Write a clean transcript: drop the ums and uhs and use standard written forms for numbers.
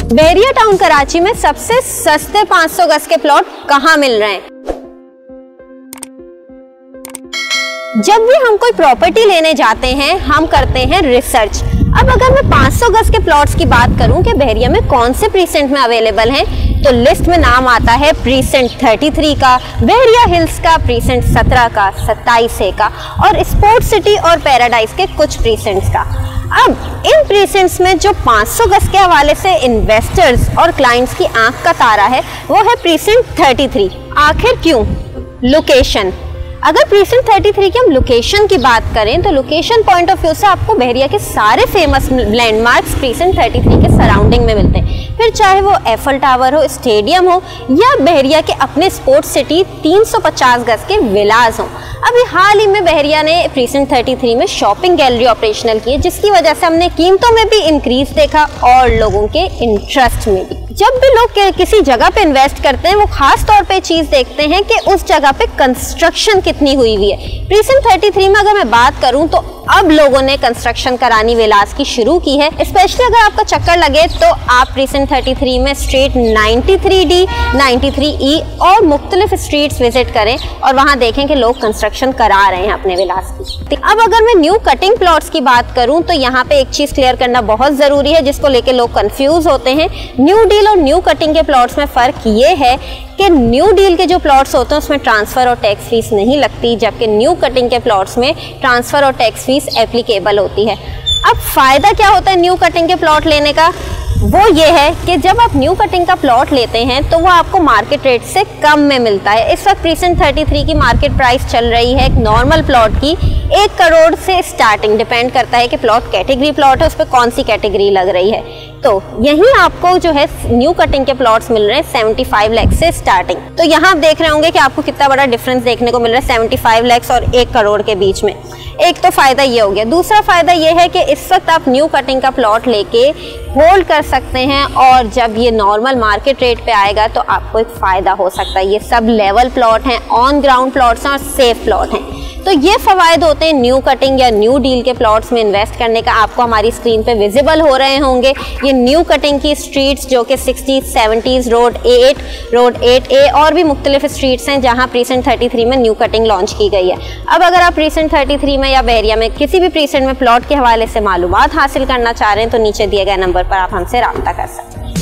बहरिया town Karachi में सबसे सस्ते 500 गज के प्लॉट कहाँ मिल रहे हैं? जब भी हम कोई प्रॉपर्टी लेने जाते हैं हम करते हैं रिसर्च। अब अगर मैं 500 गज के प्लॉट्स की बात करूं कि बहरिया में कौन से प्रीसेंट में अवेलेबल हैं, तो लिस्ट में नाम आता है प्रीसेंट 33 का, बहरिया हिल्स का, प्रीसेंट 17 का, 27A का और स्पोर्ट सिटी और पैराडाइज के कुछ प्रीसेंट्स का। अब इन प्रीसेंट्स में जो 500 गज के हवाले से इन्वेस्टर्स और क्लाइंट्स की आंख का तारा है वो है प्रीसेंट 33। आखिर क्यों? लोकेशन। अगर प्रीसेंट 33 की हम लोकेशन की बात करें तो लोकेशन पॉइंट ऑफ व्यू से आपको बहरिया के सारे फेमस लैंडमार्क्स प्रीसेंट 33 के सराउंडिंग में मिलते हैं, फिर चाहे वो एफल टावर हो, स्टेडियम हो या बहरिया के अपने स्पोर्ट्स सिटी 350 गज के विलाज हो। अभी हाल ही में बहरिया ने प्रीसेंट 33 में शॉपिंग गैलरी ऑपरेशनल की है, जिसकी वजह से हमने कीमतों में भी इंक्रीज देखा और लोगों के इंटरेस्ट में भी। जब भी लोग किसी जगह पे इन्वेस्ट करते हैं वो खास तौर पे चीज देखते हैं कि उस जगह पे कंस्ट्रक्शन कितनी हुई है। प्रीसेंट 33 में अगर मैं बात करूं तो अब लोगों ने कंस्ट्रक्शन करानी विलास की शुरू की है। स्पेशली अगर आपका चक्कर लगे तो आप प्रीसेंट 33 में स्ट्रीट 93D, 93E और मुख्तलिफ स्ट्रीट्स विजिट करें और वहां देखें कि लोग कंस्ट्रक्शन करा रहे हैं अपने विलास की। अब अगर मैं न्यू कटिंग प्लॉट्स की बात करूं तो यहाँ पे एक चीज क्लियर करना बहुत जरूरी है जिसको लेके लोग कंफ्यूज होते हैं। न्यू डील और न्यू कटिंग के प्लॉट्स में फर्क ये है कि न्यू डील के जो प्लॉट्स होते हैं उसमें ट्रांसफर और टैक्स फीस नहीं लगती, जबकि न्यू कटिंग के प्लॉट्स में ट्रांसफर और टैक्स फीस एप्लीकेबल होती है। अब फायदा क्या होता है न्यू कटिंग के प्लॉट लेने का? वो ये है कि जब आप न्यू कटिंग का प्लॉट लेते हैं तो वो आपको मार्केट रेट से कम में मिलता है। इस वक्त प्रीसेंट 33 की मार्केट प्राइस चल रही है एक नॉर्मल प्लॉट की 1 करोड़ से स्टार्टिंग, डिपेंड करता है कि प्लॉट कैटेगरी प्लॉट है, उस पर कौन सी कैटेगरी लग रही है। तो यहीं आपको जो है न्यू कटिंग के प्लॉट्स मिल रहे हैं 75 लाख से स्टार्टिंग। तो यहाँ आप देख रहे होंगे कि आपको कितना बड़ा डिफरेंस देखने को मिल रहा है 75 लाख और 1 करोड़ के बीच में। एक तो फायदा ये हो गया। दूसरा फायदा ये है कि इस वक्त आप न्यू कटिंग का प्लॉट लेके होल्ड कर सकते हैं और जब ये नॉर्मल मार्केट रेट पे आएगा तो आपको एक फायदा हो सकता है। ये सब लेवल प्लॉट हैं, ऑन ग्राउंड प्लॉट्स हैं और सेफ प्लॉट हैं। तो ये फवायद होते हैं न्यू कटिंग या न्यू डील के प्लॉट्स में इन्वेस्ट करने का। आपको हमारी स्क्रीन पे विजिबल हो रहे होंगे ये न्यू कटिंग की स्ट्रीट्स जो कि 60s 70s road 8, road 8A और भी मुख्तलिफ स्ट्रीट्स हैं जहां प्रीसेंट 33 में न्यू कटिंग लॉन्च की गई है। अब अगर आप प्रीसेंट 33 में या बहरिया में किसी भी प्रीसेंट में प्लॉट के हवाले से मालूमात हासिल करना चाह रहे हैं तो नीचे दिए गए नंबर पर आप हमसे राब्ता कर सकते हैं।